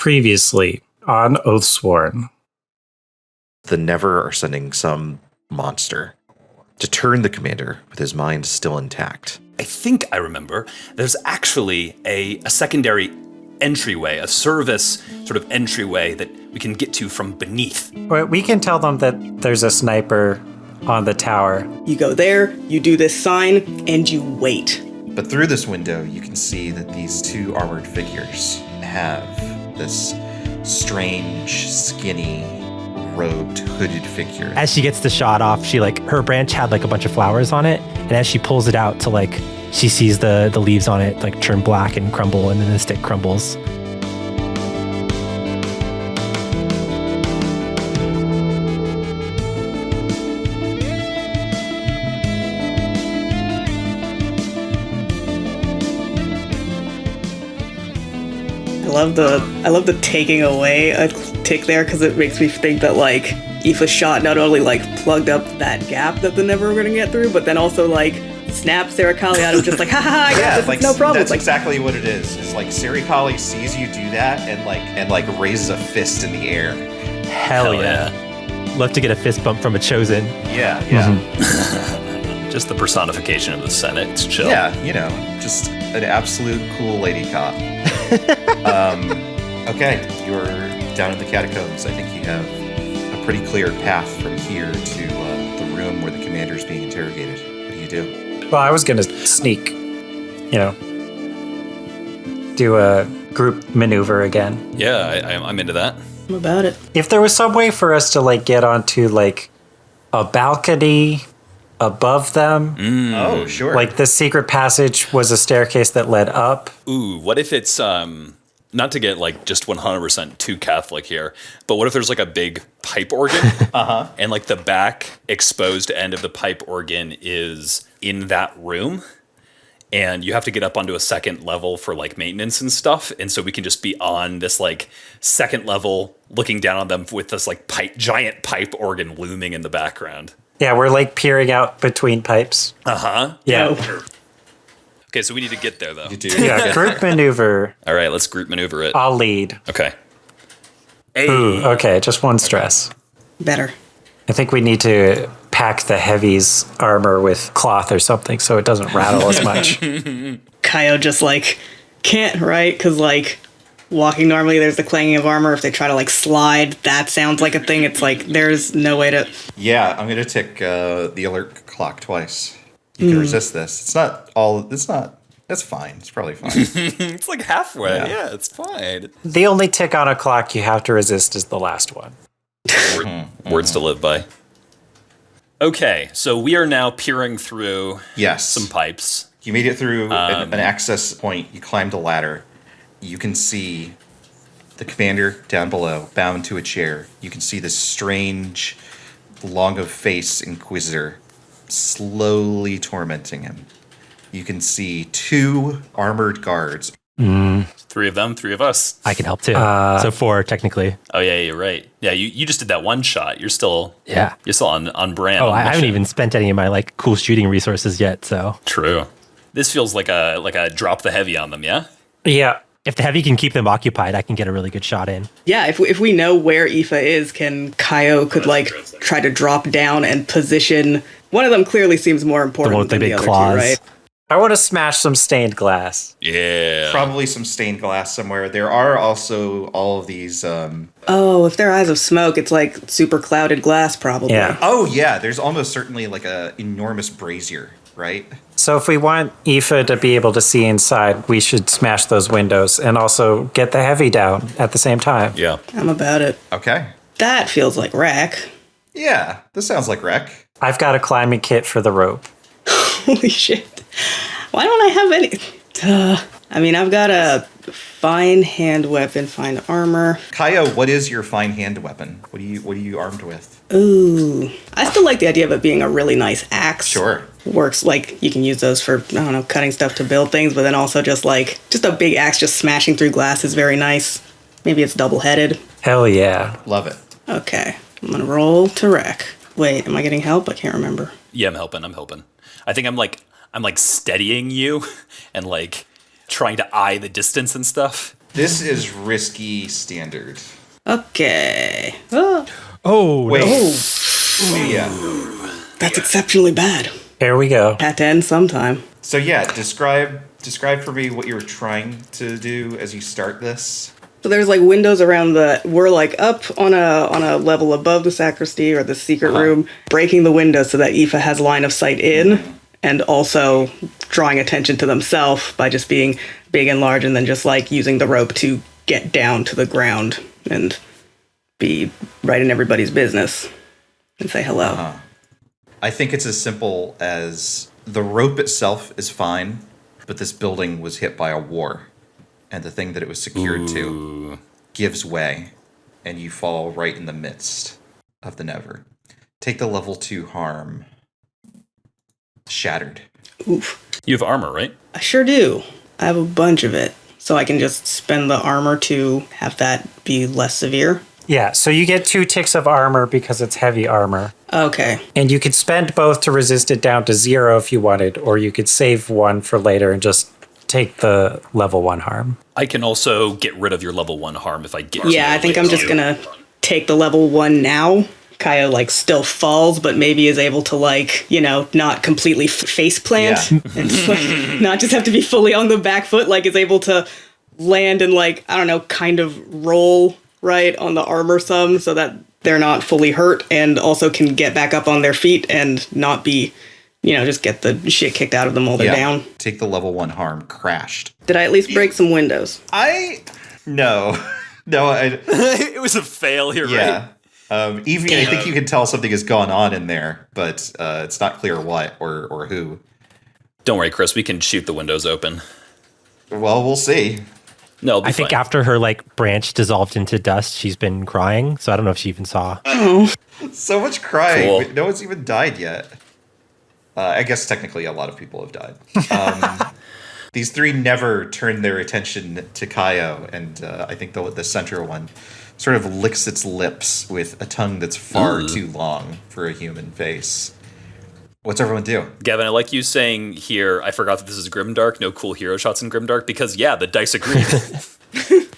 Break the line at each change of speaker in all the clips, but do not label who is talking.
Previously on Oathsworn.
The Never are sending some monster to turn the commander with his mind still intact.
I think I remember there's actually a secondary entryway, a service sort of entryway that we can get to from beneath.
We can tell them that there's a sniper on the tower.
You go there, you do this sign, and you wait.
But through this window, you can see that these two armored figures have this strange, skinny, robed, hooded figure.
As she gets the shot off, her branch had a bunch of flowers on it, and as she pulls it out to she sees the leaves on it turn black and crumble, and then the stick crumbles.
I love the taking away a tick there, because it makes me think that Aoife's shot not only plugged up that gap that the Never were gonna get through, but then also snaps Serikali out of just ha ha, I got this, no problem.
That's exactly what it is. It's Serikali sees you do that and raises a fist in the air.
Hell yeah. Love to get a fist bump from a chosen.
Yeah.
Mm-hmm.
Just the personification of the Senate. It's chill.
Yeah, just an absolute cool lady cop. Okay, you're down in the catacombs. I think you have a pretty clear path from here to the room where the commander's being interrogated. What do you do?
Well, I was going to sneak, do a group maneuver again.
Yeah, I'm into that.
I'm about it.
If there was some way for us to get onto a balcony above them.
Oh, sure.
The secret passage was a staircase that led up.
Ooh, what if it's not to get just 100% too Catholic here, but what if there's a big pipe organ?
Uh-huh.
And the back exposed end of the pipe organ is in that room, and you have to get up onto a second level for maintenance and stuff, and so we can just be on this second level looking down on them with this giant pipe organ looming in the background.
Yeah, we're peering out between pipes.
Uh-huh.
Yeah.
Okay, so we need to get there, though.
You do.
Yeah, group maneuver.
All right, let's group maneuver it.
I'll lead.
Okay. Hey.
Ooh, okay, just one stress.
Better.
I think we need to pack the heavy's armor with cloth or something so it doesn't rattle as much.
Kaio just can't, right? Because walking normally there's the clanging of armor. If they try to slide, that sounds like a thing. It's there's no way to...
Yeah, I'm going to tick the alert clock twice. You can resist this. That's fine. It's probably fine.
It's halfway. Yeah, it's fine.
The only tick on a clock you have to resist is the last one.
Words to live by. Okay, so we are now peering through some pipes.
You made it through an access point. You climbed a ladder. You can see the commander down below, bound to a chair. You can see this strange, long-of-face inquisitor slowly tormenting him. You can see two armored guards.
Three of them, three of us.
I can help too. So 4 technically.
Oh yeah, you're right. Yeah, you just did that one shot. You're still on brand.
Oh, I haven't even spent any of my cool shooting resources yet. So
true. This feels like a drop the heavy on them. Yeah.
Yeah.
If the heavy can keep them occupied, I can get a really good shot in.
Yeah, if we know where Aoife is, Kaio could try to drop down and position. One of them clearly seems more important than the other
claws.
two, right?
I want to smash some stained glass.
Yeah.
Probably some stained glass somewhere. There are also all of these...
Oh, if they're eyes of smoke, it's super clouded glass, probably.
Yeah.
Oh, yeah. There's almost certainly a enormous brazier, right?
So if we want Aoife to be able to see inside, we should smash those windows and also get the heavy down at the same time.
Yeah.
I'm about it.
Okay.
That feels like wreck.
Yeah, this sounds like wreck.
I've got a climbing kit for the rope.
Holy shit. Why don't I have any? I've got a fine hand weapon, fine armor.
Kaio, what is your fine hand weapon? What are you armed with?
Ooh. I still like the idea of it being a really nice axe.
Sure.
Works you can use those for, cutting stuff to build things, but then also just a big axe just smashing through glass is very nice. Maybe it's double-headed.
Hell yeah.
Love it.
Okay. I'm gonna roll to wreck. Wait, am I getting help? I can't remember.
Yeah, I'm helping. I think I'm steadying you and trying to eye the distance and stuff.
This is risky standard.
Okay.
Oh,
Wait.
no.
Yeah.
That's exceptionally bad.
Here we go.
Had to end sometime.
So yeah, describe for me what you're trying to do as you start this.
So there's like windows around we're like up on a level above the sacristy or the secret room, breaking the windows so that Aoife has line of sight in, and also drawing attention to themselves by just being big and large, and then just like using the rope to get down to the ground and be right in everybody's business and say hello.
I think it's as simple as the rope itself is fine, but this building was hit by a war, and the thing that it was secured to gives way, and you fall right in the midst of the never. Take the level 2 harm. Shattered.
Oof.
You have armor, right?
I sure do. I have a bunch of it. So I can just spend the armor to have that be less severe.
Yeah, so you get 2 ticks of armor because it's heavy armor.
Okay.
And you could spend both to resist it down to 0 if you wanted, or you could save 1 for later and just take the level 1 harm.
I can also get rid of your level 1 harm if I get
Yeah, I think I'm just gonna take the level 1 now. Kaya like still falls, but maybe is able to like, not completely face plant and like, not just have to be fully on the back foot, like is able to land and like, I don't know, kind of roll right on the armor some so that they're not fully hurt, and also can get back up on their feet and not be, just get the shit kicked out of them while they're down.
Take the level 1 harm. Crashed.
Did I at least break some windows?
No. No,
It was a fail here, right?
Even I think you can tell something has gone on in there, but it's not clear what or who.
Don't worry, Chris. We can shoot the windows open.
Well, we'll see.
No,
I think after her branch dissolved into dust, she's been crying. So I don't know if she even saw.
So much crying.
Cool.
No one's even died yet. I guess technically a lot of people have died. These 3 never turn their attention to Kaio, and I think the central one sort of licks its lips with a tongue that's far too long for a human face. What's everyone do?
Gavin, I like you saying here, I forgot that this is Grimdark, no cool hero shots in Grimdark, because the dice agree.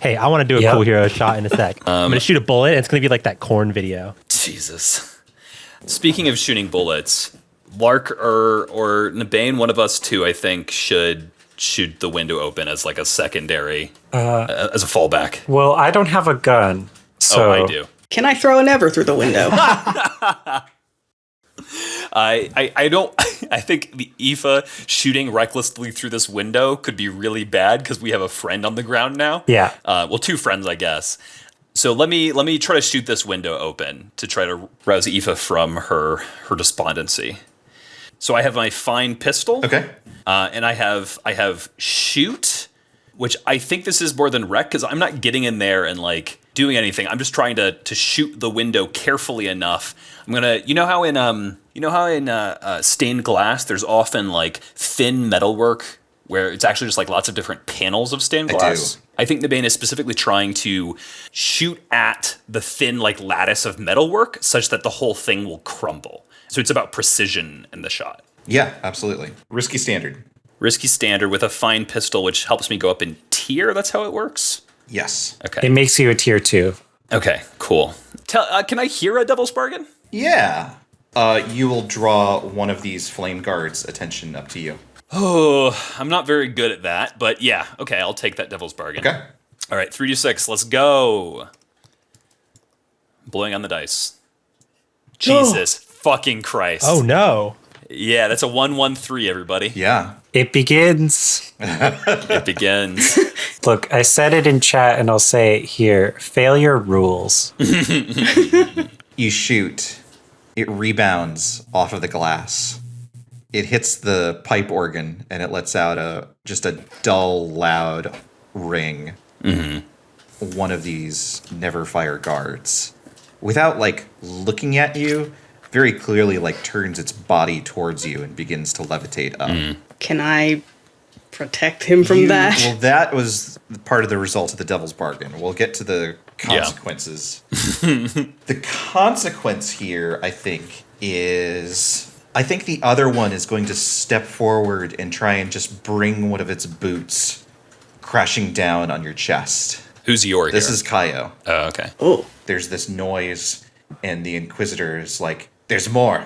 Hey, I want to do a cool hero shot in a sec. I'm going to shoot a bullet, and it's going to be like that corn video.
Jesus. Speaking of shooting bullets, Lark or Nabane, one of us two, I think, should shoot the window open as like a secondary, as a fallback.
Well, I don't have a gun, so...
Oh, I do.
Can I throw an ever through the window?
I don't. I think the Aoife shooting recklessly through this window could be really bad because we have a friend on the ground now.
Yeah.
Well, 2 friends, I guess. So let me try to shoot this window open to try to rouse Aoife from her despondency. So I have my fine pistol.
Okay.
And I have shoot, which I think this is more than wreck because I'm not getting in there and like doing anything. I'm just trying to shoot the window carefully enough. I'm gonna, you know how in stained glass there's often like thin metalwork where it's actually just like lots of different panels of stained glass. I think Nabane is specifically trying to shoot at the thin like lattice of metalwork such that the whole thing will crumble. So it's about precision in the shot.
Yeah, absolutely. Risky standard.
Risky standard with a fine pistol, which helps me go up in tier. That's how it works?
Yes.
Okay.
It makes you a tier 2.
Okay, cool. Can I hear a Devil's Bargain?
Yeah. You will draw one of these flame guards' attention up to you.
Oh, I'm not very good at that, but yeah. Okay, I'll take that Devil's Bargain.
Okay.
All right, 3d6. Let's go. Blowing on the dice. Jesus fucking Christ.
Oh, no.
Yeah, that's a 1-1-3, everybody.
Yeah.
It begins.
It begins.
Look, I said it in chat and I'll say it here. Failure rules.
You shoot. It rebounds off of the glass. It hits the pipe organ and it lets out just a dull, loud ring. Mm-hmm. One of these never fire guards, without like looking at you, very clearly like turns its body towards you and begins to levitate up.
Can I protect him from that?
Well, that was part of the result of the Devil's Bargain. We'll get to the consequences. The consequence here, I think, is... I think the other one is going to step forward and try and just bring one of its boots crashing down on your chest.
Who's your
This
hero?
is Kaio.
Oh, okay.
Oh.
There's this noise, and the Inquisitor is like, there's more.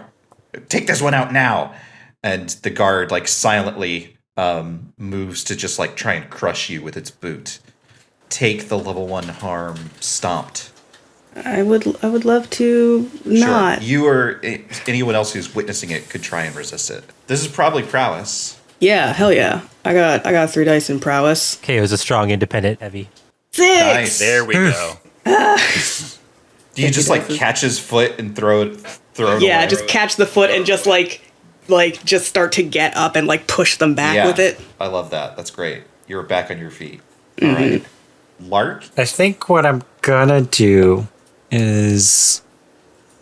Take this one out now. And the guard, like, silently moves to just, like, try and crush you with its boot. Take the level 1 harm stomped.
I would love to not.
Sure. You or anyone else who's witnessing it could try and resist it. This is probably prowess.
Yeah, hell yeah. I got 3 dice in prowess.
KO is a strong, independent heavy.
6!
Nice.
There we go.
Do you just, like, catch his foot and throw it
Yeah,
away?
just catch the foot and just just start to get up and like push them back with it.
I love that. That's great. You're back on your feet. All right. Lark?
I think what I'm gonna do is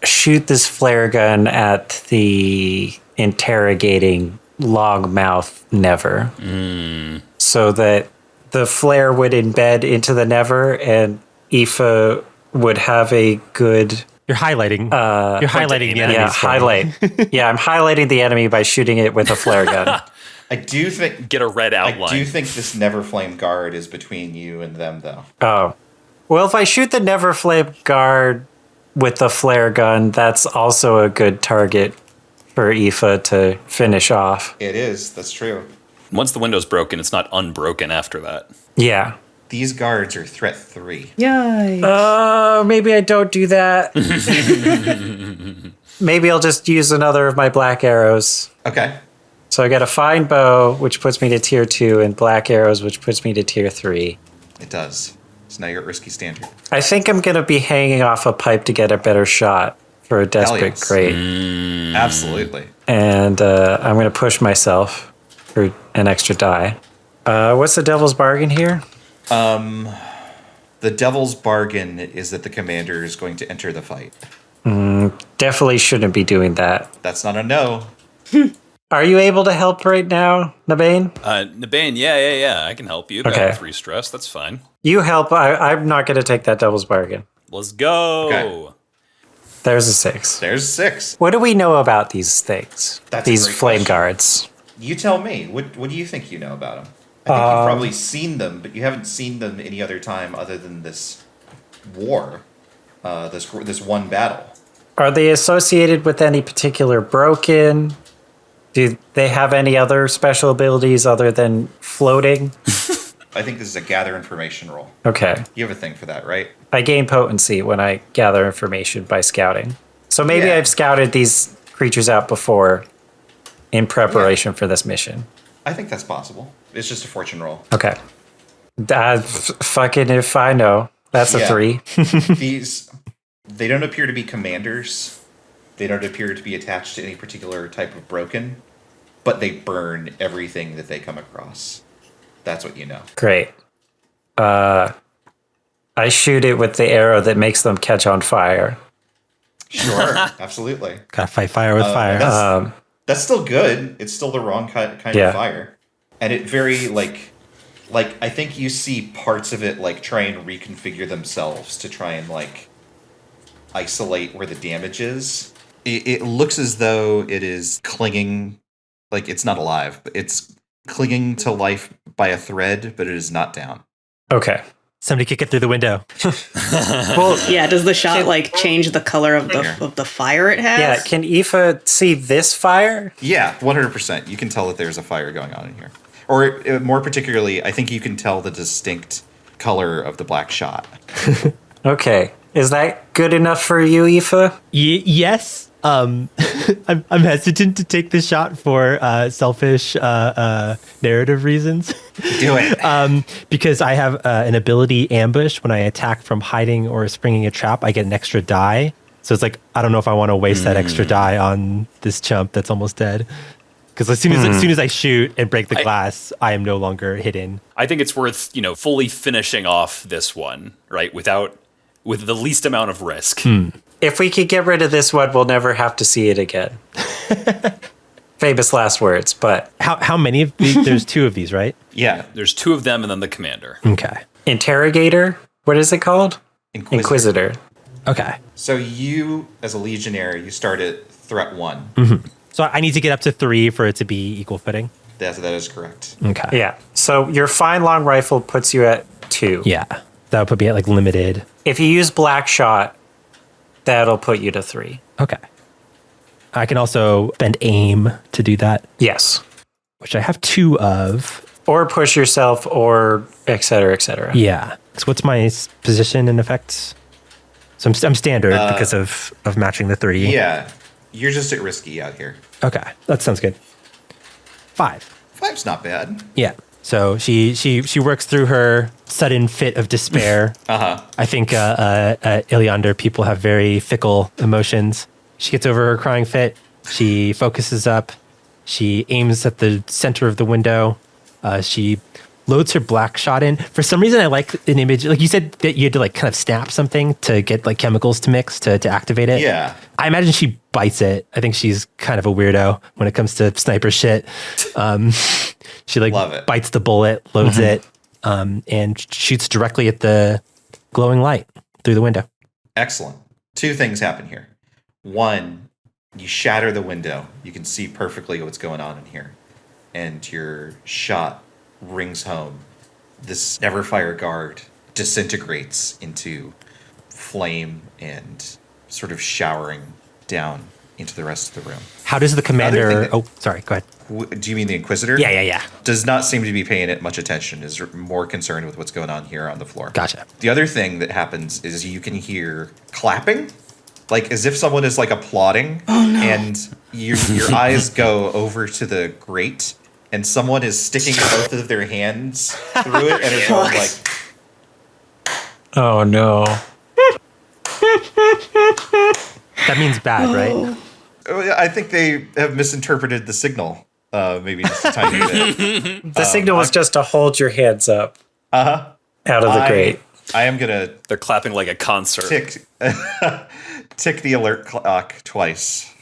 shoot this flare gun at the interrogating logmouth Never. So that the flare would embed into the Never and Aoife would have a good...
You're highlighting. You're highlighting the enemy.
Yeah, highlight. Yeah, I'm highlighting the enemy by shooting it with a flare gun.
I do think...
Get a red
I
outline.
do think this Never Flame guard is between you and them, though.
Oh. Well, if I shoot the Never Flame guard with the flare gun, that's also a good target for Aoife to finish off.
It is. That's true.
Once the window's broken, it's not unbroken after that.
Yeah.
These guards are threat 3.
Yikes.
Maybe I don't do that. Maybe I'll just use another of my black arrows.
Okay.
So I got a fine bow, which puts me to tier 2, and black arrows, which puts me to tier 3.
It does. So now you're at risky standard.
I think I'm going to be hanging off a pipe to get a better shot for a desperate
yes.
crate.
Absolutely.
And I'm going to push myself for an extra die. What's the devil's bargain here?
The devil's bargain is that the commander is going to enter the fight.
Definitely shouldn't be doing that.
That's not a no.
Are you able to help right now, Nabane?
Nabane, yeah. I can help you.
Okay.
Got 3 stress. That's fine.
You help. I'm not going to take that devil's bargain.
Let's go.
Okay.
There's a 6.
There's 6.
What do we know about these things?
That's a
these
great
flame
question.
guards.
You tell me. What do you think you know about them? I think you've probably seen them, but you haven't seen them any other time other than this war, this one battle.
Are they associated with any particular broken? Do they have any other special abilities other than floating?
I think this is a gather information roll.
Okay.
You have a thing for that, right?
I gain potency when I gather information by scouting. So maybe
Yeah.
I've scouted these creatures out before in preparation for this mission.
I think that's possible. It's just a fortune roll.
Okay. Fucking if I know. That's a
Yeah.
3.
They don't appear to be commanders. They don't appear to be attached to any particular type of broken, but they burn everything that they come across. That's what you know.
Great. I shoot it with the arrow that makes them catch on fire.
Sure, absolutely.
Gotta fight fire with fire.
That's still good. It's still the wrong kind
Yeah.
of fire. And it very, like, I think you see parts of it, like, try and reconfigure themselves to try and, like, isolate where the damage is. It looks as though it is clinging, like, it's not alive, but it's clinging to life by a thread, but it is not down.
Okay.
Somebody kick it through the window.
Well,
Yeah, does the shot like change the color of the fire it has?
yeah, can Aoife see this fire?
Yeah, 100%. You can tell that there's a fire going on in here. Or more particularly, I think you can tell the distinct color of the black shot.
Okay. Is that good enough for you, Aoife?
Yes. I'm hesitant to take the shot for selfish narrative reasons.
Do it.
Because I have an ability ambush. When I attack from hiding or springing a trap, I get an extra die. So it's like, I don't know if I want to waste that extra die on this chump that's almost dead. Because as soon as I shoot and break the glass, I am no longer hidden.
I think it's worth, fully finishing off this one, right? With the least amount of risk.
If we could get rid of this one, we'll never have to see it again. Famous last words, but
How many of these? There's 2 of these, right?
Yeah.
There's 2 of them and then the commander.
Okay.
interrogator? What is it called? Inquisitor.
Okay.
So you, as a Legionnaire, you start at threat 1.
So I need to get up to 3 for it to be equal footing.
That is correct.
Okay.
Yeah. So your fine long rifle puts you at 2.
Yeah. That would put me at like limited.
If you use black shot, that'll put you to 3.
Okay. I can also bend aim to do that,
Yes.
which I have 2 of.
Or push yourself, or et cetera, et cetera.
Yeah. So what's my position and effects? So I'm standard because of matching the 3.
Yeah, you're just at risky out here.
Okay. That sounds good. 5.
5's not bad.
Yeah. So she works through her sudden fit of despair. I think Iliander people have very fickle emotions. She gets over her crying fit. She focuses up. She aims at the center of the window. She loads her black shot in. For some reason, I like an image. Like you said that you had to like kind of snap something to get like chemicals to mix to activate it.
Yeah.
I imagine she bites it. I think she's kind of a weirdo when it comes to sniper shit. She like
Love it.
bites the bullet, loads it, and shoots directly at the glowing light through the window.
Excellent. 2 things happen here. 1, you shatter the window. You can see perfectly what's going on in here. And your shot rings home. This Neverfire guard disintegrates into flame and sort of showering down into the rest of the room.
How does the commander...
thing
sorry, go ahead.
Do you mean the Inquisitor?
Yeah.
Does not seem to be paying it much attention, is more concerned with what's going on here on the floor.
Gotcha.
The other thing that happens is you can hear clapping, like as if someone is like applauding. Oh, no. And your eyes go over to the grate, and someone is sticking both of their hands through it, and it's all like...
Oh, no.
That means bad, right?
I think they have misinterpreted the signal, maybe just a tiny bit.
The signal was just to hold your hands up out of the grate.
I am going to
They're clapping like a concert.
tick the alert clock twice.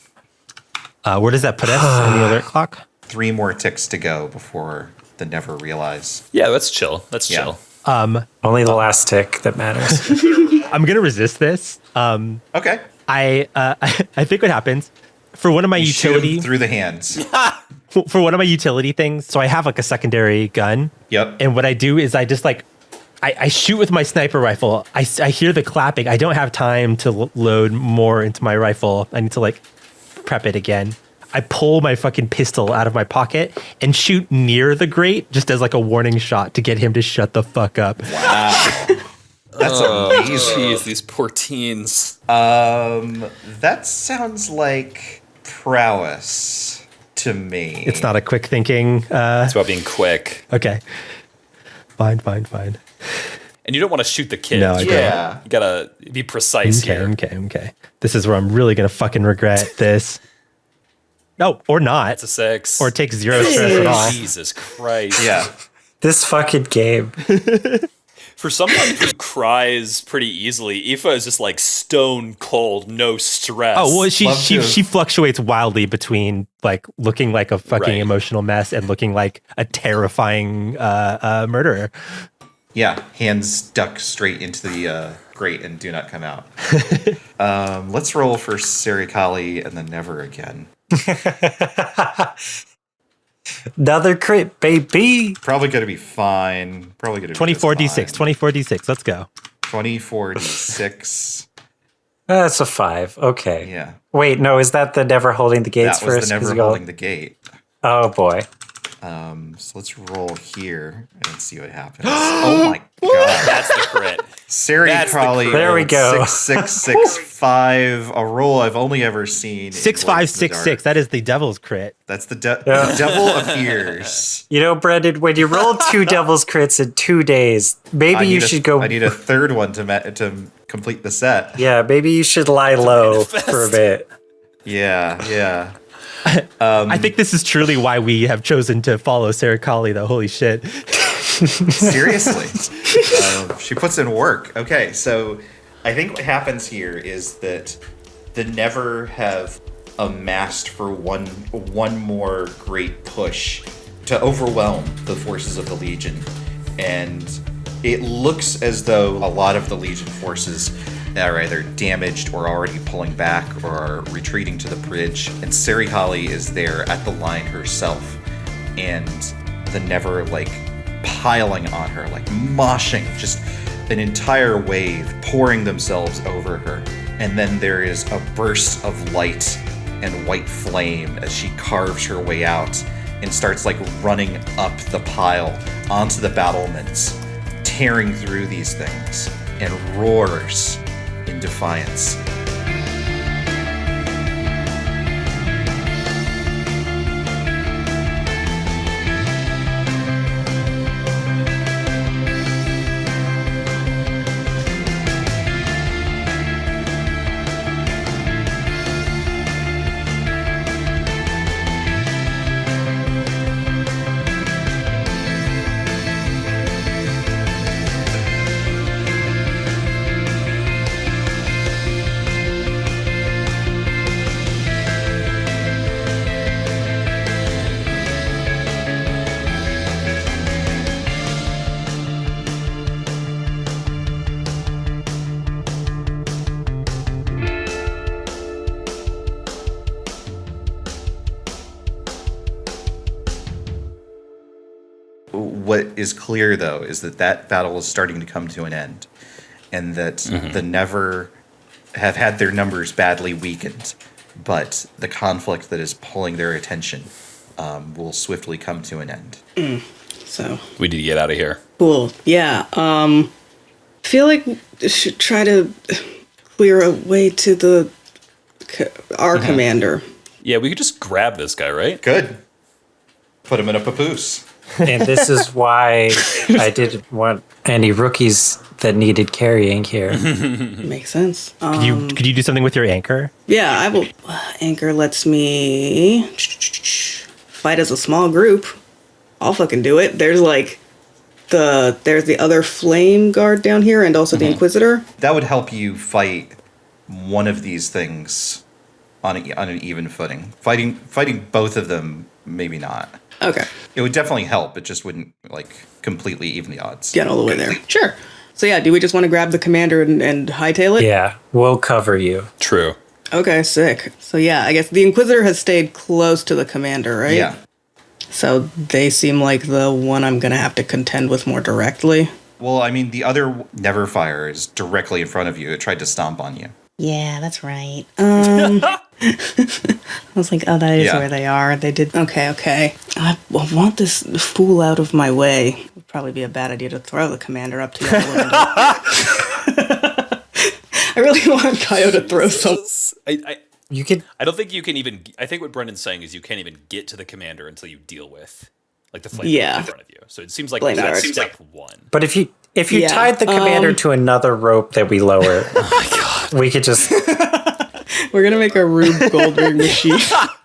Where does that put us in the alert clock?
3 more ticks to go before the never realize.
Yeah, that's chill. That's
Yeah.
chill.
Only the last tick that matters.
I'm going to resist this.
Okay.
I think what happens for one of my
You shoot 'em
utility
through the hands.
for one of my utility things. So I have like a secondary gun.
Yep.
And what I do is I just like I shoot with my sniper rifle. I hear the clapping. I don't have time to load more into my rifle. I need to like prep it again. I pull my fucking pistol out of my pocket and shoot near the grate just as like a warning shot to get him to shut the fuck up.
Wow. That's amazing.
Jeez, these poor teens.
That sounds like prowess to me.
It's not a quick thinking.
It's about being quick.
Okay. Fine.
And you don't want to shoot the kid.
No, I don't.
Yeah.
You gotta be precise here.
Okay. This is where I'm really gonna fucking regret this. No, or not.
It's a 6.
Or take 0 stress at all.
Jesus Christ.
Yeah.
This fucking game.
For someone who cries pretty easily, Aoife is just like stone cold, no stress.
Oh, well,
Love to.
she fluctuates wildly between like looking like a fucking
Right.
emotional mess and looking like a terrifying murderer.
Yeah. Hands duck straight into the grate and do not come out. Let's roll for Serikali and then never again.
Another crit, baby.
Probably going to be fine. Probably going to be
24d6, 24d6. Let's go.
24d6.
That's a 5. Okay.
Yeah.
Wait, no, is that the never holding the gates
That was
first?
the never
'Cause you go-
holding the gate.
Oh boy.
So let's roll here and see what happens. Oh my god.
That's the crit.
Serikali.
There we go.
6, a roll I've only ever seen. in
6, 5,
Blades in the
6,
Dark.
6. That is the devil's crit.
That's the devil appears.
You know, Brendan, when you roll 2 devil's crits in 2 days, maybe you should go.
I need a third one to complete the set.
Yeah, maybe you should lie low for a bit.
Yeah.
I think this is truly why we have chosen to follow Serikali, though. Holy shit.
Seriously. She puts in work. Okay, so I think what happens here is that the Never have amassed for one more great push to overwhelm the forces of the Legion. And it looks as though a lot of the Legion forces are either damaged or already pulling back or are retreating to the bridge. And Serikali is there at the line herself. and the Never, like, piling on her, like, moshing, just an entire wave pouring themselves over her. And then there is a burst of light and white flame as she carves her way out and starts, like, running up the pile onto the battlements, tearing through these things, and roars in defiance. What is clear, though, is that battle is starting to come to an end, and that the Never have had their numbers badly weakened, but the conflict that is pulling their attention will swiftly come to an end.
So
We need to get out of here.
cool. Yeah. Feel like we should try to clear a way to our commander.
Yeah, we could just grab this guy, right?
Good. Put him in a papoose.
And this is why I didn't want any rookies that needed carrying here.
Makes sense.
Could you do something with your anchor?
Yeah, I will. Anchor lets me fight as a small group. I'll fucking do it. There's like there's the other flame guard down here, and also the Inquisitor.
That would help you fight one of these things on an even footing. Fighting both of them, maybe not.
Okay,
It would definitely help. It just wouldn't, like, completely even the odds.
get all the way there. Sure. So yeah, do we just want to grab the commander and hightail it?
Yeah, we'll cover you.
True.
Okay, sick. So yeah, I guess the Inquisitor has stayed close to the commander, right?
Yeah.
So they seem like the one I'm gonna have to contend with more directly.
Well, I mean, the other Neverfire is directly in front of you. It tried to stomp on you.
Yeah, that's right.
I was like, oh, that is
Yeah.
where they are. They did. Okay. I want this fool out of my way. It would probably be a bad idea to throw the commander up to the window. I really want Kaio to throw some.
You could.
I don't think you can even. I think what Brendan's saying is you can't even get to the commander until you deal with, like, the flame
Yeah.
in front of you. So it seems like
Flame
that's
guard.
step one.
But if you
Yeah,
tied the commander to another rope that we lower, we could just.
We're gonna make a Rube Goldberg machine.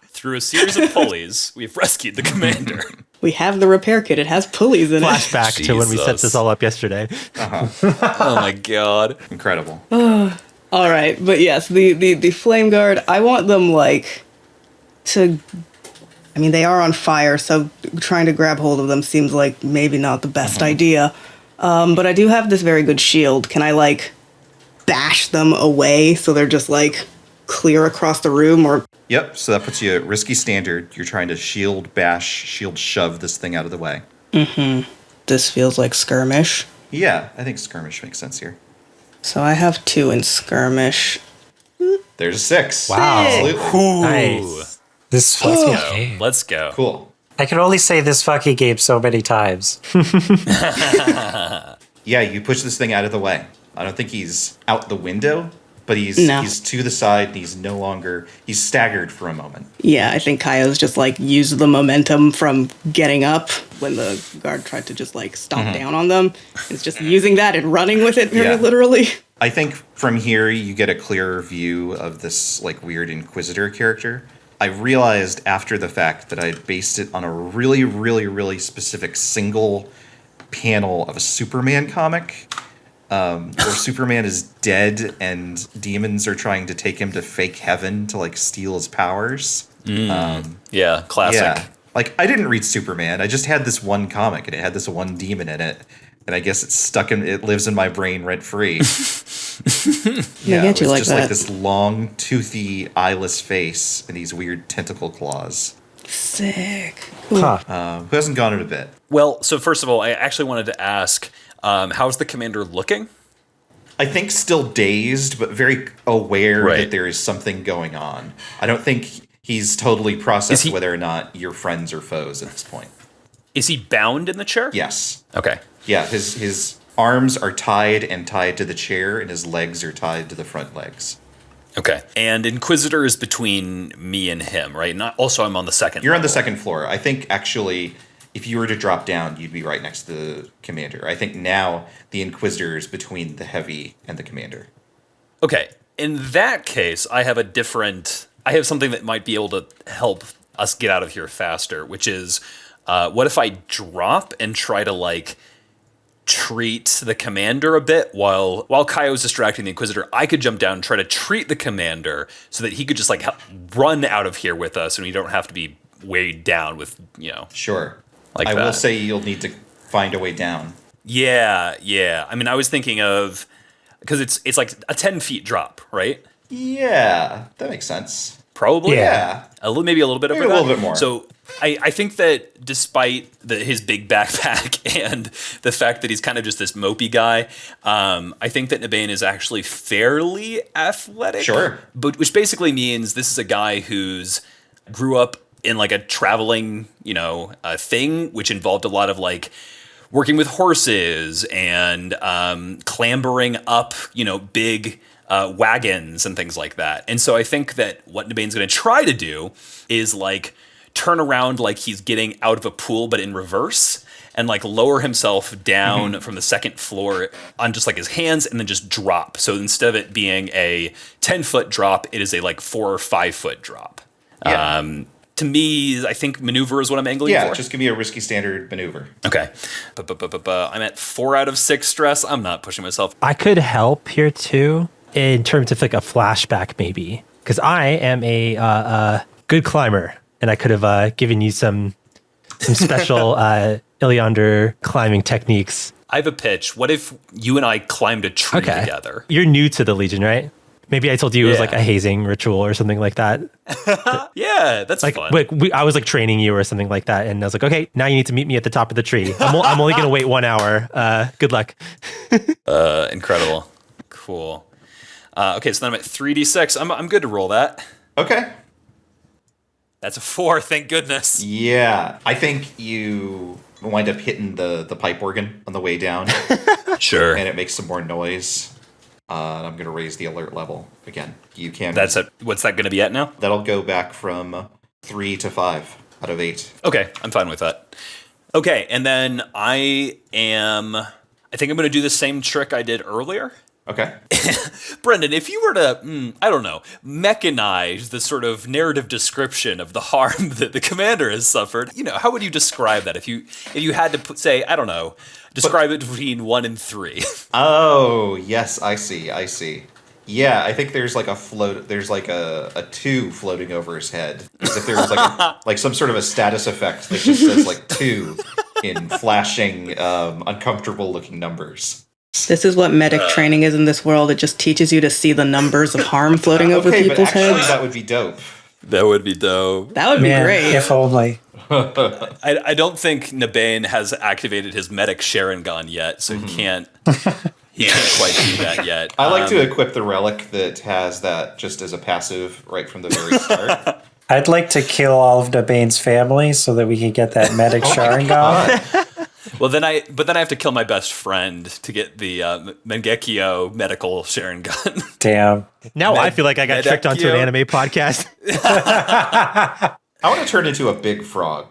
Through a series of pulleys, we've rescued the commander.
We have the repair kit. It has pulleys in it.
Flashback to when we set
Jesus.
this all up yesterday.
Oh my god.
Incredible.
All right, but yes, the flame guard. I want them like to. I mean, they are on fire, so trying to grab hold of them seems like maybe not the best idea. But I do have this very good shield. Can I like bash them away so they're just like clear across the room? Or
Yep, so that puts you at risky standard. You're trying to shield shove this thing out of the way.
this feels like skirmish.
Yeah, I think skirmish makes sense here.
So I have 2 in skirmish.
There's a 6.
Wow.
Absolutely.
Nice.
This fucking game.
Let's go.
Cool.
I can only say this fucking game so many times.
Yeah, you push this thing out of the way. I don't think he's out the window, but he's to the side. And he's staggered for a moment.
Yeah, I think Kaio's just like used the momentum from getting up when the guard tried to just like stomp down on them. It's just using that and running with it very
Yeah.
literally.
I think from here you get a clearer view of this like weird Inquisitor character. I realized after the fact that I had based it on a really, really, really specific single panel of a Superman comic, where Superman is dead and demons are trying to take him to fake heaven to like steal his powers.
Yeah, classic.
Yeah, like I didn't read Superman. I just had this one comic and it had this one demon in it, and I guess it lives in my brain rent free.
Yeah, get you
it's
like
just
that.
like this long, toothy, eyeless face and these weird tentacle claws.
Sick. Cool.
Who hasn't gone in a bit?
Well, so first of all, I actually wanted to ask, how's the commander looking?
I think still dazed, but very aware
Right.
that there is something going on. I don't think he's totally processed whether or not you're friends or foes at this point.
Is he bound in the chair?
Yes.
Okay.
Yeah, his arms are tied to the chair, and his legs are tied to the front legs.
Okay. And Inquisitor is between me and him, right? Not. Also, I'm on the second.
You're on the
level.
second floor. I think, actually, if you were to drop down, you'd be right next to the commander. I think now the Inquisitor is between the heavy and the commander.
Okay. In that case, I have something that might be able to help us get out of here faster, which is, what if I drop and try to, like, treat the commander a bit while Kaio's distracting the Inquisitor? I could jump down and try to treat the commander so that he could just, like, run out of here with us and we don't have to be weighed down with,
Sure.
Like
I
that.
will say you'll need to find a way down.
Yeah. I mean, I was thinking of, because it's like a 10 feet drop, right?
Yeah, that makes sense.
Probably.
Yeah.
Maybe a little bit
Maybe
over
a little
that.
bit more.
So I think that despite his big backpack and the fact that he's kind of just this mopey guy, I think that Nabane is actually fairly athletic.
Sure.
But which basically means this is a guy who's grew up in like a traveling, thing, which involved a lot of like working with horses and clambering up, big wagons and things like that. And so I think that what Nabane's going to try to do is like turn around like he's getting out of a pool, but in reverse, and like lower himself down from the second floor on just like his hands and then just drop. So instead of it being a 10-foot drop, it is a like 4 or 5 foot drop.
Yeah.
To me, I think maneuver is what I'm angling for.
Yeah, just give me a risky standard maneuver.
Okay. I'm at 4 out of 6 stress. I'm not pushing myself.
I could help here too in terms of like a flashback maybe, because I am a good climber and I could have given you some special Iliander climbing techniques.
I have a pitch. What if you and I climbed a tree together?
You're new to the Legion, right? Maybe I told you it was like
Yeah.
a hazing ritual or something like that.
Yeah, that's
Like,
fun.
I was like training you or something like that, and I was like, okay, now you need to meet me at the top of the tree. I'm only gonna wait 1 hour. Good luck.
Incredible. Cool. Okay, so then I'm at 3d6. I'm good to roll that.
Okay.
That's a 4, thank goodness.
Yeah, I think you wind up hitting the pipe organ on the way down,
Sure.
and it makes some more noise. And I'm going to raise the alert level again. You can.
What's that going to be at now?
That'll go back from 3 to 5 out of 8.
Okay, I'm fine with that. Okay, and then I think I'm going to do the same trick I did earlier.
Okay.
Brendan, if you were to, I don't know, mechanize the sort of narrative description of the harm that the commander has suffered, how would you describe that? If you had to say, I don't know, describe it between 1 and 3.
Oh, yes, I see. Yeah, I think there's like a 2 floating over his head. As if there was like some sort of a status effect that just says like 2 in flashing, uncomfortable looking numbers.
This is what medic training is in this world. It just teaches you to see the numbers of harm floating over people's
but actually
heads.
that would be dope.
That would be dope.
That would be great.
If only.
I don't think Nabane has activated his medic Sharon gun yet, so he can't quite do that yet.
I like to equip the relic that has that just as a passive right from the very start.
I'd like to kill all of Nabane's family so that we can get that medic Sharingan.
Well, then I have to kill my best friend to get the Mangekyo medical Sharon gun.
Damn.
Now I feel like I got tricked onto an
Medekio.
anime podcast.
I want to turn into a big frog.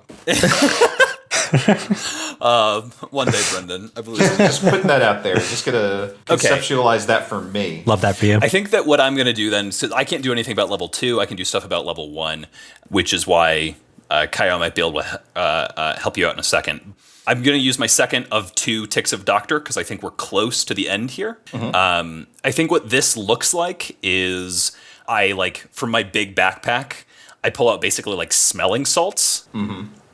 One day, Brendan, I believe.
Just putting that out there. Just gonna conceptualize that for me.
Love that for you.
I think that what I'm going to do then, so I can't do anything about level 2. I can do stuff about level 1, which is why Kaio might be able to help you out in a second. I'm going to use my second of 2 ticks of Doctor because I think we're close to the end here. Mm-hmm. I think what this looks like is from my big backpack, I pull out basically like smelling salts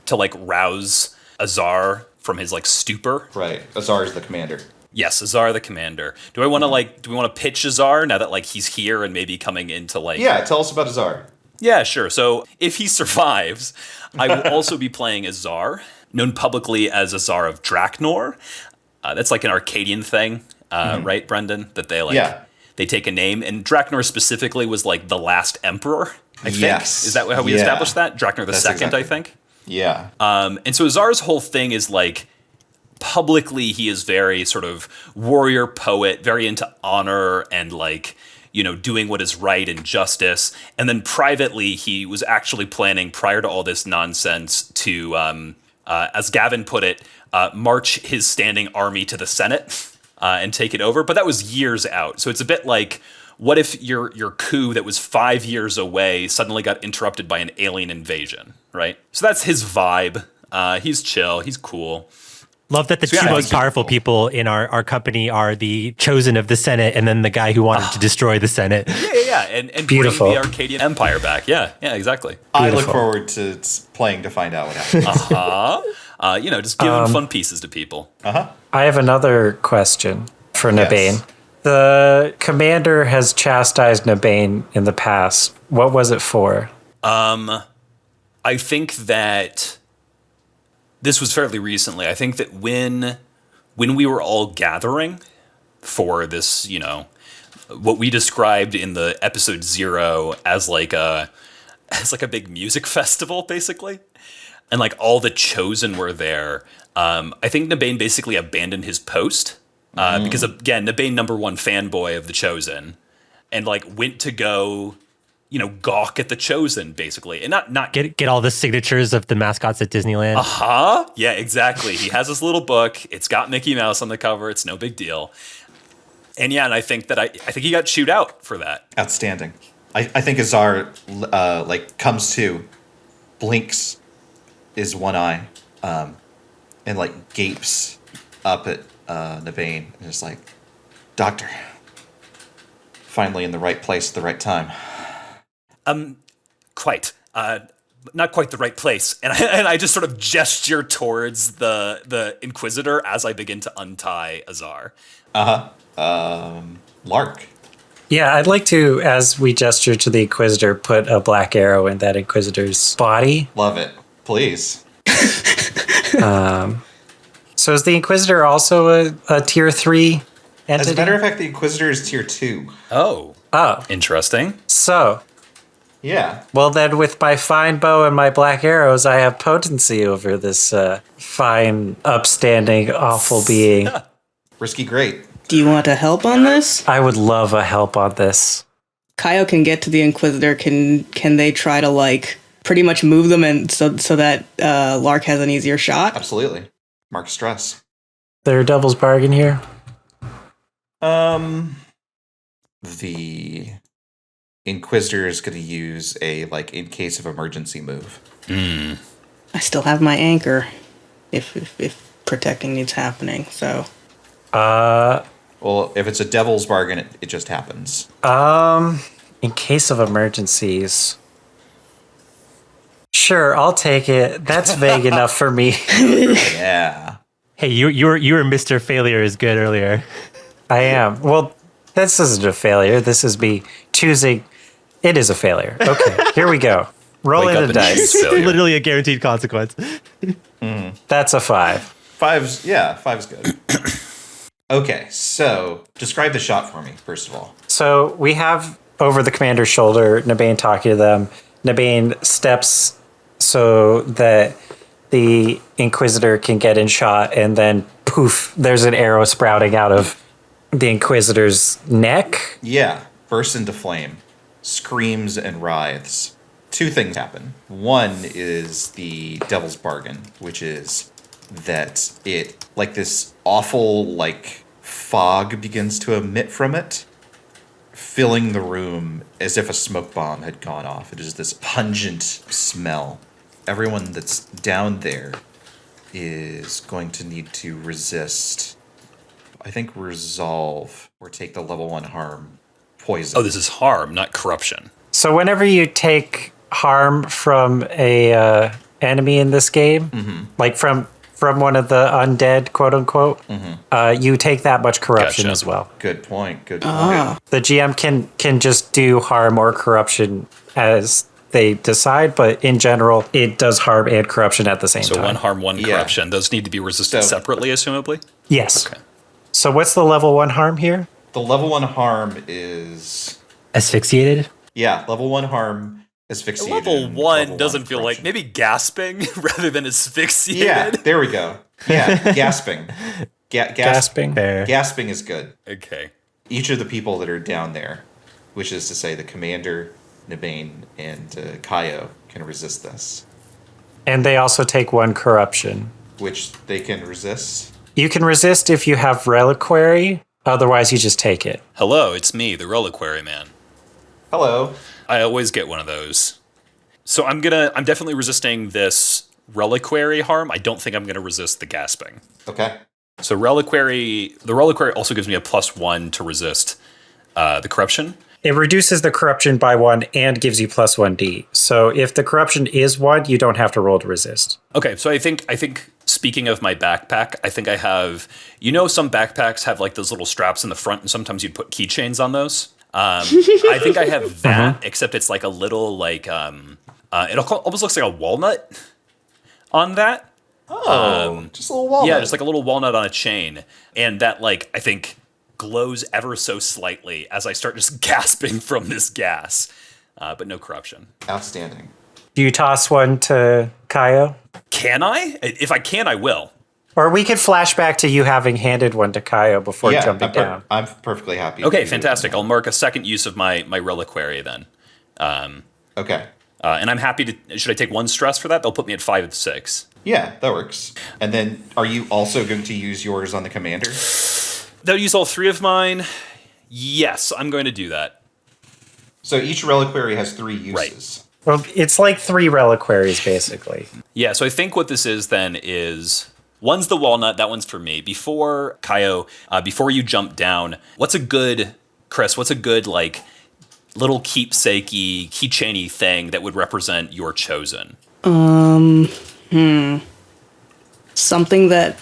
to like rouse Azar from his like stupor.
Right. Azar is the commander.
Yes, Azar the commander. Do we want to pitch Azar now that like he's here and maybe coming into like...
Yeah, tell us about Azar.
Yeah, sure. So if he survives, I will also be playing Azar, known publicly as Azar of Draknor. That's like an Archadian thing, right, Brendan? That they they take a name, and Draknor specifically was like the last emperor. I think. Is that how we established that? Draknor the Second, exactly. I think.
Yeah.
And so Azar's whole thing is like, publicly he is very sort of warrior poet, very into honor and like, you know, doing what is right and justice. And then privately, he was actually planning, prior to all this nonsense, to, as Gavin put it, march his standing army to the Senate and take it over. But that was years out. So it's a bit like, what if your coup that was 5 years away suddenly got interrupted by an alien invasion, right? So that's his vibe. He's chill. He's cool.
Love that the two most powerful people in our company are the chosen of the Senate and then the guy who wanted to destroy the Senate.
Yeah. And
Beautiful.
bring the Archadian Empire back. Yeah, exactly.
I look forward to playing to find out what happens.
You know, just giving fun pieces to people.
I have another question for Nabane.
Yes.
The commander has chastised Nabane in the past. What was it for?
I think that this was fairly recently. I think that when we were all gathering for this, you know, what we described in the episode 0 as like a big music festival, basically, and like all the chosen were there. I think Nabane basically abandoned his post because, again, Nabane #1 fanboy of the chosen, and like went to go, you know, gawk at the chosen, basically, and not
get all the signatures of the mascots at Disneyland.
Yeah, exactly. He has this little book. It's got Mickey Mouse on the cover. It's no big deal. And yeah, and I think that I think he got chewed out for that.
Outstanding. I think Azar like comes to, blinks his one eye, and like gapes up at Nabane and is like, "Doctor, finally in the right place at the right time."
Quite. Not quite the right place. And I just sort of gesture towards the Inquisitor as I begin to untie Azar.
Lark.
Yeah, I'd like to, as we gesture to the Inquisitor, put a black arrow in that Inquisitor's body.
Love it. Please.
So is the Inquisitor also a tier 3 entity?
As a matter of fact, the Inquisitor is tier 2.
Oh.
Oh.
Interesting.
So.
Yeah.
Well, then with my fine bow and my black arrows, I have potency over this fine, upstanding, awful being.
Risky great.
Do you want to help on this?
I would love a help on this.
Kaio can get to the Inquisitor. Can they try to like pretty much move them and so that Lark has an easier shot?
Absolutely. Mark stress.
There a devil's bargain here?
The Inquisitor is going to use a like in case of emergency move.
I still have my anchor if protecting needs happening. So.
Well, if it's a devil's bargain, it just happens.
In case of emergencies. Sure, I'll take it. That's vague enough for me.
Yeah.
Hey, you were Mr. Failure is good earlier.
I am. Well, this isn't a failure. This is me choosing. It is a failure. Okay, here we go. Rolling the dice.
Literally a guaranteed consequence.
That's a 5.
Five's good. Okay, so describe the shot for me, first of all.
So we have over the commander's shoulder, Nabane talking to them. Nabane steps so that the Inquisitor can get in shot, and then poof, there's an arrow sprouting out of the Inquisitor's neck.
Yeah, bursts into flame, screams and writhes. 2 things happen. One is the devil's bargain, which is that it, like this awful, like, fog begins to emit from it, filling the room as if a smoke bomb had gone off. It is this pungent smell. Everyone that's down there is going to need to resist, I think, resolve or take the level 1 harm poison.
Oh, this is harm, not corruption.
So whenever you take harm from a enemy in this game, like from one of the undead, quote unquote, you take that much corruption as well.
Good point.
The GM can just do harm or corruption as they decide, but in general, it does harm and corruption at the same time.
So one harm, one corruption. Those need to be resisted separately, assumably?
Yes.
Okay.
So what's the level 1 harm here?
The level 1 harm is...
Asphyxiated?
Yeah, level 1 harm, asphyxiated.
Level 1
level
doesn't
1
feel like
corruption.
maybe gasping rather than asphyxiated.
Yeah, there we go. Yeah, gasping.
Gasping.
Fair.
Gasping is good.
Okay.
Each of the people that are down there, which is to say the commander, Nabane, and Kaio, can resist this.
And they also take 1 corruption.
Which they can resist.
You can resist if you have reliquary, otherwise you just take it.
Hello, it's me, the Reliquary Man.
Hello.
I always get one of those. So I'm definitely resisting this reliquary harm. I don't think I'm gonna resist the gasping.
Okay.
So the reliquary also gives me a +1 to resist the corruption.
It reduces the corruption by 1 and gives you +1d. So if the corruption is 1, you don't have to roll to resist.
Okay, so I think speaking of my backpack, I think I have, some backpacks have like those little straps in the front, and sometimes you'd put keychains on those. I think I have that, except it's like a little like it almost looks like a walnut on that.
Oh, just a little walnut.
Yeah, just like a little walnut on a chain, and that like I think glows ever so slightly as I start just gasping from this gas, but no corruption.
Outstanding.
Do you toss 1 to Kaio?
Can I? If I can, I will.
Or we could flash back to you having handed 1 to Kaio before jumping down.
I'm perfectly happy.
Okay,
to do
fantastic.
that.
I'll mark a second use of my reliquary then.
Okay.
And I'm happy to. Should I take 1 stress for that? They'll put me at 5 of 6.
Yeah, that works. And then, are you also going to use yours on the commander?
They'll use all 3 of mine. Yes, I'm going to do that.
So each reliquary has 3 uses.
Well, it's like 3 reliquaries, basically.
Yeah, so I think what this is then is one's the walnut, that one's for me. Before Kaio, before you jump down, Kris, what's a good like little keepsakey, keychainy thing that would represent your chosen?
Something that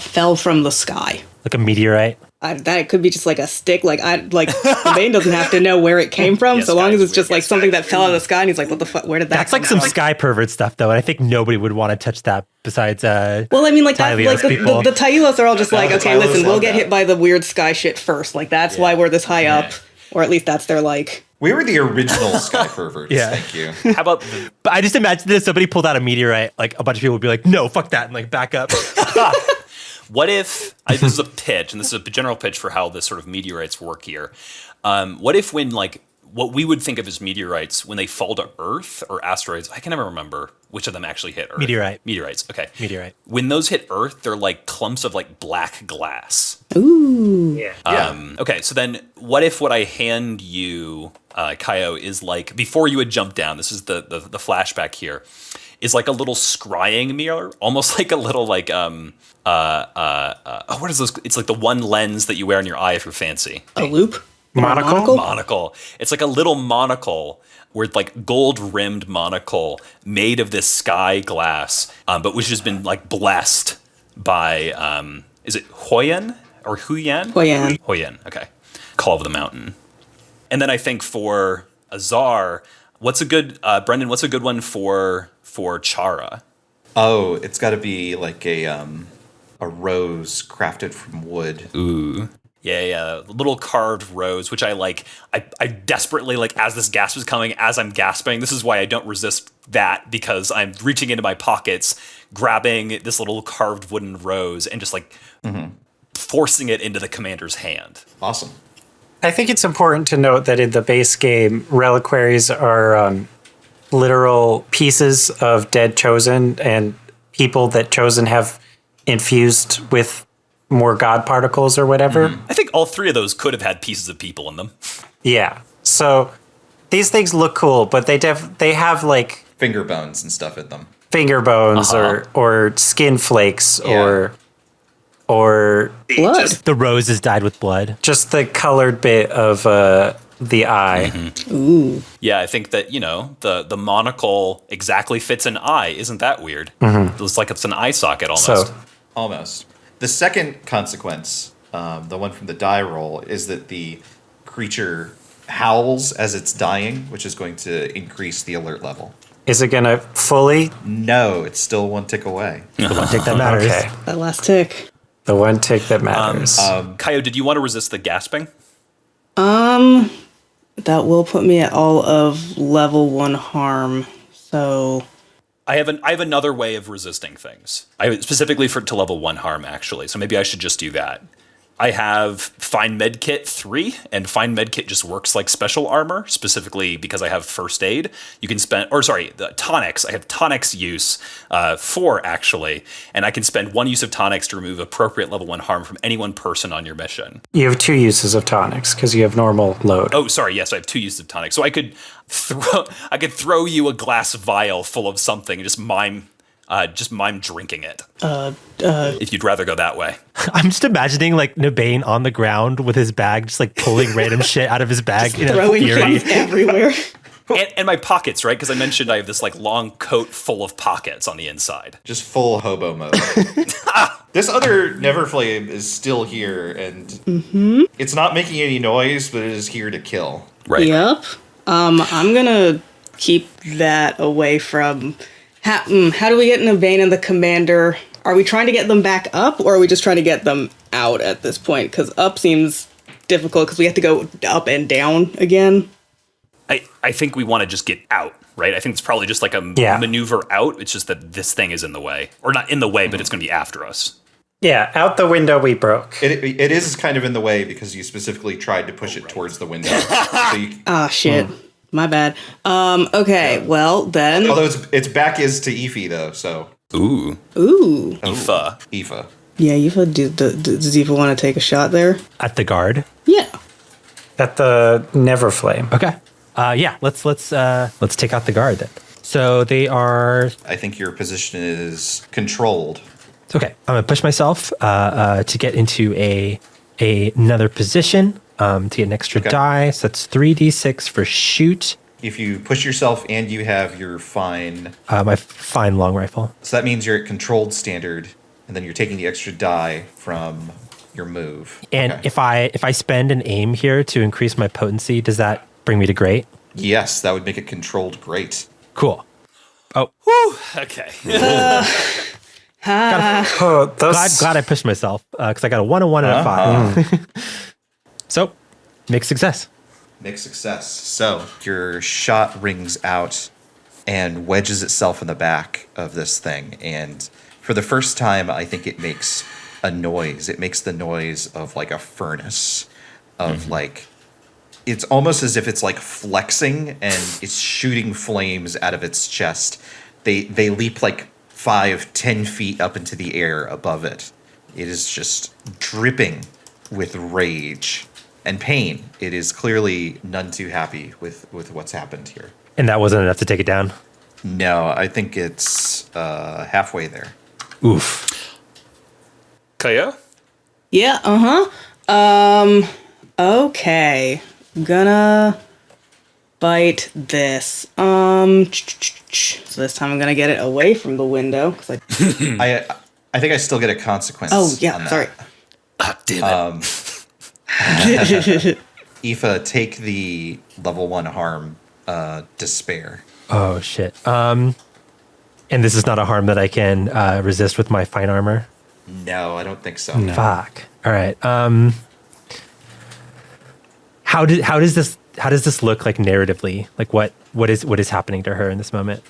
fell from the sky.
Like a meteorite?
That could be just like a stick. The Bane doesn't have to know where it came from,
Yes,
so long
guys,
as it's just
we-
like something that fell out of the sky, and he's like, "What the fuck? Where did that?"
That's like
come
some
from?"
sky pervert stuff, though, and I think nobody would want to touch that besides
Well, I mean, like that,
Tyleos
like
people.
the Tyleos are all just like,
the
okay,
Tyleos
listen, we'll
love
get
that.
hit by the weird sky shit first. Like that's why we're this high up, or at least that's their like.
We were the original Sky Perverts.
Yeah.
Thank you.
How about
But I just imagine that if somebody pulled out a meteorite, like a bunch of people would be like, "No, fuck that," and like back up.
what if this is a pitch, and this is a general pitch for how this sort of meteorites work here. What if when like what we would think of as meteorites when they fall to Earth or asteroids, I can never remember which of them actually hit Earth. Meteorites, okay.
Meteorite.
When those hit Earth, they're like clumps of like black glass.
Ooh.
Yeah.
Okay, so then what if what I hand you, Kaio, is like, before you would jump down, this is the flashback here, is like a little scrying mirror, almost like a little like, what is those? It's like the one lens that you wear in your eye if you're fancy.
A loop?
Monocle?
Monocle. It's like a little monocle, where it's like gold-rimmed monocle made of this sky glass, but which has been like blessed by, is it Hoyan or Huyan?
Hoyan.
Hoyan, okay. Call of the Mountain. And then I think for Azar, what's a good, Brendan, what's a good one for Chara?
Oh, it's got to be like a rose crafted from wood.
Ooh. Yeah, little carved rose, which I like. I desperately like as this gasp is coming, as I'm gasping. This is why I don't resist that, because I'm reaching into my pockets, grabbing this little carved wooden rose, and just like forcing it into the commander's hand.
Awesome.
I think it's important to note that in the base game, reliquaries are literal pieces of dead chosen and people that chosen have infused with more god particles or whatever.
I think all 3 of those could have had pieces of people in them.
Yeah. So these things look cool, but they have like
Finger bones and stuff in them.
finger bones or skin flakes or
Blood.
The rose is dyed with blood.
just the colored bit of the eye.
Ooh.
Yeah, I think that, the monocle exactly fits an eye. Isn't that weird? It looks like it's an eye socket almost.
So
Almost. The second consequence, the one from the die roll, is that the creature howls as it's dying, which is going to increase the alert level.
Is it gonna fully?
No, it's still 1 tick away.
The one tick that matters.
Okay.
That last tick.
The one tick that matters.
Kaio, did you want to resist the gasping?
That will put me at all of level 1 harm. So
I have another way of resisting things. Specifically to level 1 harm, actually. So maybe I should just do that. I have Find Medkit 3, and Find Medkit just works like special armor, specifically because I have first aid. You can spend, the tonics. I have tonics use 4, actually, and I can spend 1 use of tonics to remove appropriate level 1 harm from any one person on your mission.
You have 2 uses of tonics because you have normal load.
Oh, sorry, yes, I have 2 uses of tonics. So I could throw you a glass vial full of something and just mime drinking it. If you'd rather go that way.
I'm just imagining like Nabane on the ground with his bag, just like pulling random shit out of his bag in a
throwing
fury.
things everywhere.
And my pockets, right? Because I mentioned I have this like long coat full of pockets on the inside.
Just full hobo mode. This other Neverflame is still here, and it's not making any noise, but it is here to kill.
Right.
Yep. I'm gonna keep that away from. How do we get Nabane and the commander? Are we trying to get them back up, or are we just trying to get them out at this point? Because up seems difficult because we have to go up and down again.
I think we want to just get out, right? I think it's probably just like a maneuver out. It's just that this thing is in the way. Or not in the way, but it's going to be after us.
Yeah, out the window we broke.
It is kind of in the way because you specifically tried to push it towards the window.
Shit. My bad. Okay, well, then...
Although its back is to Aoife, though, so...
Ooh.
Aoife.
Yeah, Aoife, does Aoife want to take a shot there?
At the guard.
Yeah.
At the Neverflame.
Okay. Yeah. Let's take out the guard then. So they are.
I think your position is controlled.
Okay. I'm gonna push myself to get into another position. To get an extra die. So that's 3d6 for shoot.
If you push yourself and you have your fine...
My fine long rifle.
So that means you're at controlled standard, and then you're taking the extra die from your move.
And if I spend an aim here to increase my potency, does that bring me to great?
Yes, that would make it controlled great.
Cool. Oh.
Whew. Okay.
Glad I pushed myself, because I got a 1, a 1, and a 5. So, mixed success.
Mixed success. So, your shot rings out and wedges itself in the back of this thing. And for the first time, I think it makes a noise. It makes the noise of like a furnace. Of like, it's almost as if it's like flexing and it's shooting flames out of its chest. They leap like 5-10 feet up into the air above it. It is just dripping with rage and pain. It is clearly none too happy with what's happened here.
And that wasn't enough to take it down?
No, I think it's halfway there.
Oof.
Kaya?
Yeah, okay. Gonna bite this. So this time I'm gonna get it away from the window. Cause I
think I still get a consequence.
Oh, yeah,
on that.
sorry.
Ah, damn it.
Aoife, take the level 1 harm despair.
Oh, shit. And this is not a harm that I can resist with my fine armor?
No, I don't think so.
No.
Fuck. All right. How does this look like narratively? Like what is happening to her in this moment?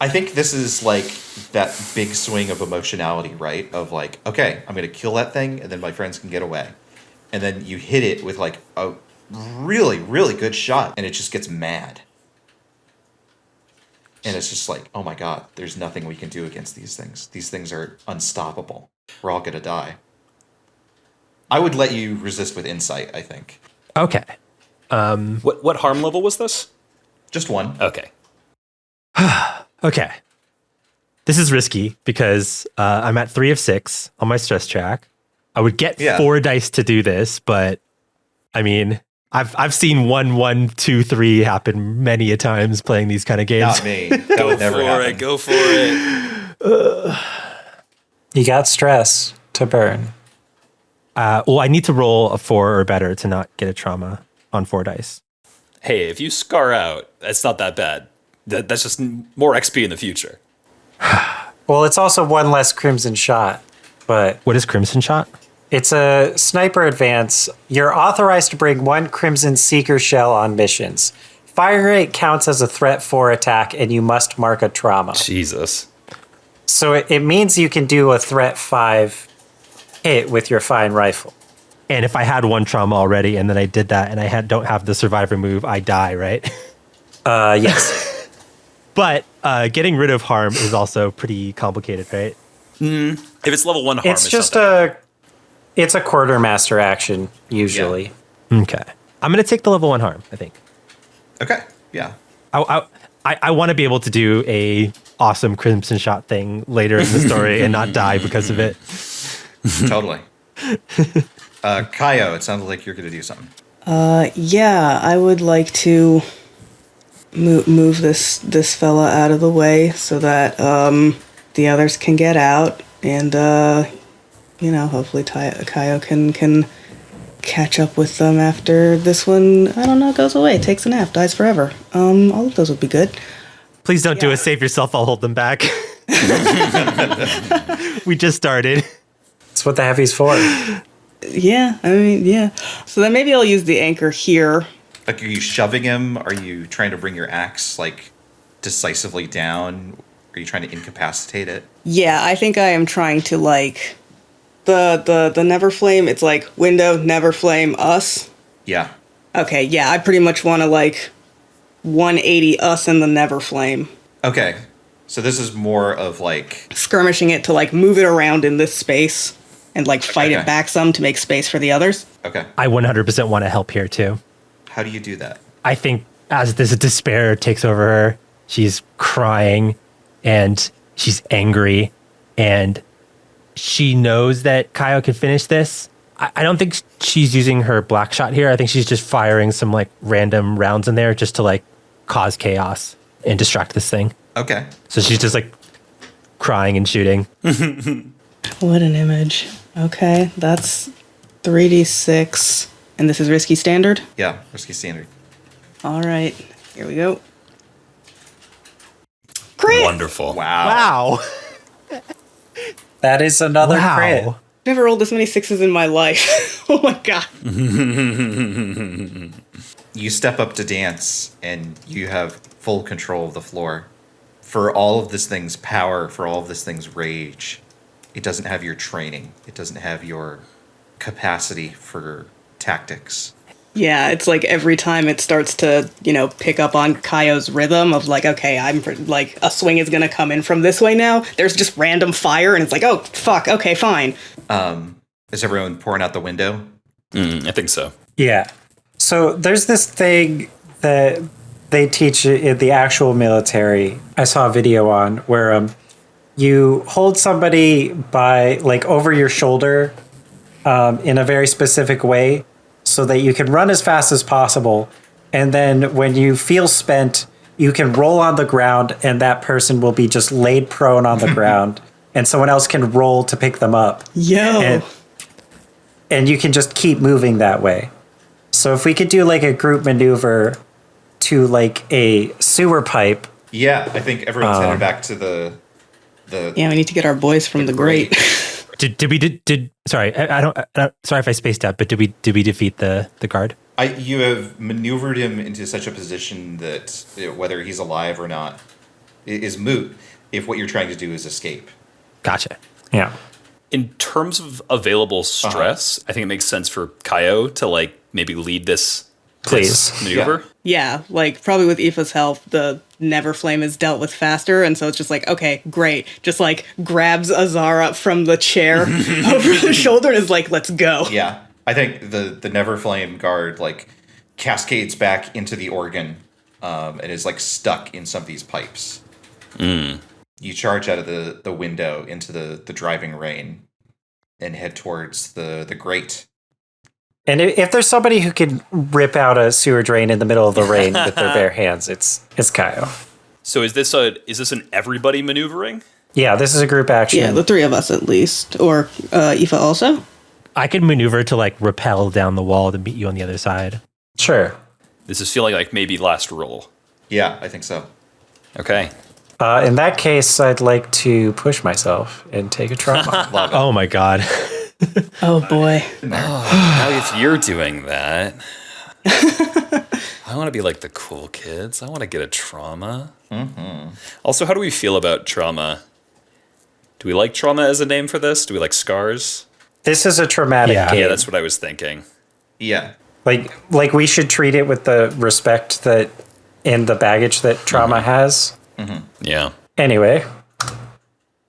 I think this is like that big swing of emotionality, right? Of like, okay, I'm going to kill that thing and then my friends can get away. And then you hit it with like a really, really good shot and it just gets mad. And it's just like, oh my God, there's nothing we can do against these things. These things are unstoppable. We're all going to die. I would let you resist with insight, I think.
Okay.
What harm level was this?
Just 1.
Okay.
Okay. This is risky because I'm at 3 of 6 on my stress track. I would get 4 dice to do this, but I mean, I've seen 1, 1, 2, 3 happen many a times playing these kind of games.
Not me. That would never happen.
Go for it.
You got stress to burn.
Well, I need to roll a 4 or better to not get a trauma on 4 dice.
Hey, if you scar out, that's not that bad. That's just more XP in the future.
Well, it's also one less crimson shot, but
What is Crimson Shot?
it's a sniper advance. You're authorized to bring one Crimson Seeker shell on missions. Fire rate counts as a threat 4 attack, and you must mark a trauma.
Jesus.
So it means you can do a threat 5 hit with your fine rifle.
And if I had one trauma already, and then I did that, and I don't have the survivor move, I die, right?
Yes.
But getting rid of harm is also pretty complicated, right?
If it's level 1 harm,
It's just it's a quartermaster action, usually.
Okay. I'm going to take the level 1 harm, I think.
Okay. Yeah.
I want to be able to do a awesome Crimson Shot thing later in the story and not die because of it.
Totally. Kaio, it sounded like you're going to do something.
Yeah, I would like to move this fella out of the way so that the others can get out, and hopefully Kaio can catch up with them after this one. I don't know, goes away, takes a nap, dies forever. All of those would be good.
Please don't do it. Save yourself. I'll hold them back. We just started.
That's what the heavy's for.
Yeah, I mean, yeah. So then maybe I'll use the anchor here.
Like, are you shoving him? Are you trying to bring your axe, like, decisively down? Are you trying to incapacitate it?
Yeah, I think I am trying to, like, the Never Flame, it's like window, Never Flame, us.
Yeah.
Okay, yeah, I pretty much want to, like, 180 us and the Never Flame.
Okay. So this is more of, like...
skirmishing it to, like, move it around in this space and, like, fight it back some to make space for the others.
Okay.
I 100% want to help here, too.
How do you do that?
I think as this despair takes over her, she's crying and she's angry and she knows that Kaio can finish this. I don't think she's using her black shot here. I think she's just firing some like random rounds in there just to like cause chaos and distract this thing.
Okay.
So she's just like crying and shooting.
What an image. Okay, that's 3d6. And this is risky standard?
Yeah, risky standard.
All right, here we go. Crit!
Wonderful.
Wow.
Wow.
That is another crit.
Never rolled this many 6s in my life. Oh my god.
You step up to dance, and you have full control of the floor. For all of this thing's power, for all of this thing's rage, it doesn't have your training. It doesn't have your capacity for tactics.
Yeah, it's like every time it starts to, pick up on Kaio's rhythm of like, okay, like a swing is going to come in from this way now. There's just random fire and it's like, oh, fuck, okay, fine.
Is everyone pouring out the window?
I think so.
Yeah. So there's this thing that they teach in the actual military. I saw a video on where you hold somebody by like over your shoulder in a very specific way so that you can run as fast as possible. And then when you feel spent, you can roll on the ground and that person will be just laid prone on the ground and someone else can roll to pick them up.
Yo.
And you can just keep moving that way. So if we could do like a group maneuver to like a sewer pipe.
Yeah, I think everyone's headed back to the
Yeah, we need to get our boys from the grate.
Sorry, I don't sorry if I spaced out, but did we defeat the guard?
You have maneuvered him into such a position that whether he's alive or not is moot if what you're trying to do is escape.
Gotcha.
Yeah.
In terms of available stress, I think it makes sense for Kaio to like maybe lead this maneuver.
Yeah, like probably with Aoife's help, the Never Flame is dealt with faster, and so it's just like, okay, great. Just like grabs Azar up from the chair over the shoulder and is like, let's go.
Yeah, I think the Never Flame guard like cascades back into the organ and is like stuck in some of these pipes. You charge out of the window into the driving rain and head towards the grate.
And if there's somebody who can rip out a sewer drain in the middle of the rain with their bare hands, it's Kaio.
So is this an everybody maneuvering?
Yeah, this is a group action.
Yeah, the three of us at least. Or Aoife also?
I can maneuver to like rappel down the wall to meet you on the other side.
Sure.
This is feeling like maybe last roll.
Yeah, I think so.
Okay.
In that case, I'd like to push myself and take a trauma.
Oh my god.
Oh boy.
Now if you're doing that, I want to be like the cool kids. I want to get a trauma. Also, how do we feel about trauma? Do we like trauma as a name for this? Do we like scars?
This is a traumatic game.
Yeah, that's what I was thinking.
Yeah.
Like we should treat it with the respect that in the baggage that trauma has.
Yeah.
Anyway.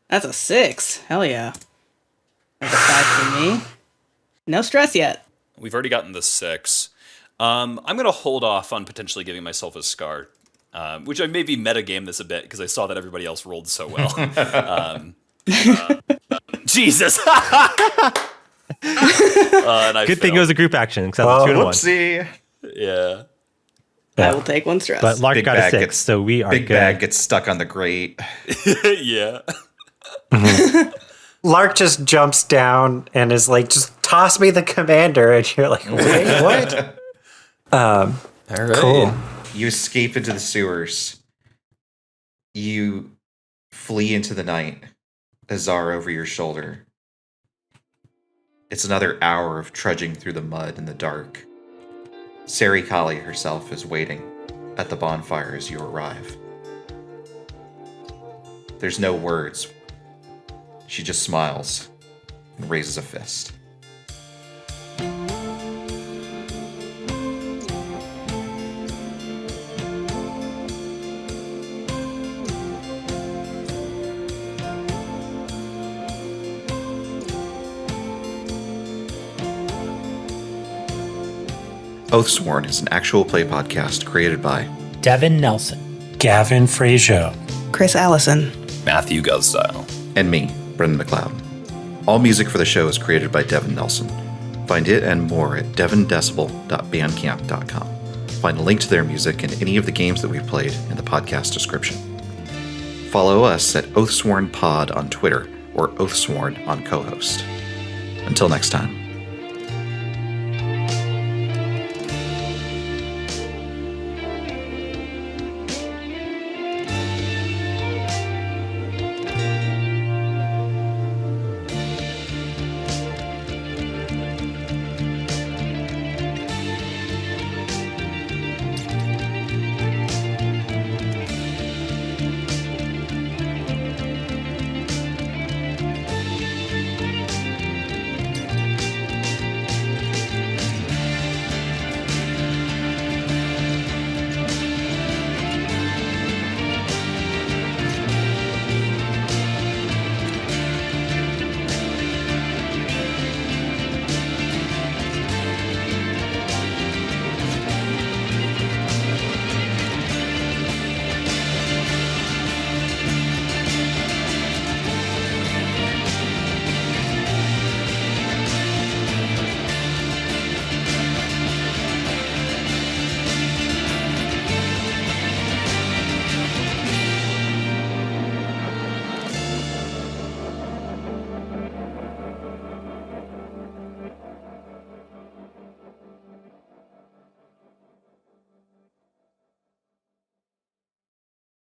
That's a 6. Hell yeah. That's a 5 for me. No stress yet.
We've already gotten the 6. I'm going to hold off on potentially giving myself a scar, which I maybe metagame this a bit because I saw that everybody else rolled so well. Jesus!
Good thing it was a group action because that was 2 to 1.
Whoopsie.
Yeah.
I will take 1 stress.
But Lark
Big
got a
bag
6,
gets-
so we are
Big
good.
bag gets stuck on the grate.
Yeah.
Lark just jumps down and is like, just toss me the commander. And you're like, wait, what?
All right.
Cool.
You escape into the sewers. You flee into the night. Azar over your shoulder. It's another hour of trudging through the mud in the dark. Serikali herself is waiting at the bonfire as you arrive. There's no words. She just smiles and raises a fist. Oathsworn is an actual play podcast created by
Devin Nelson.
Gavin Fregeau.
Kris Allison.
Matthew Guzdial.
and me, Brendan McLeod. All music for the show is created by Devin Nelson. Find it and more at devindecibel.bandcamp.com. Find a link to their music and any of the games that we've played in the podcast description. Follow us at Oathsworn Pod on Twitter or Oathsworn on co-host. Until next time.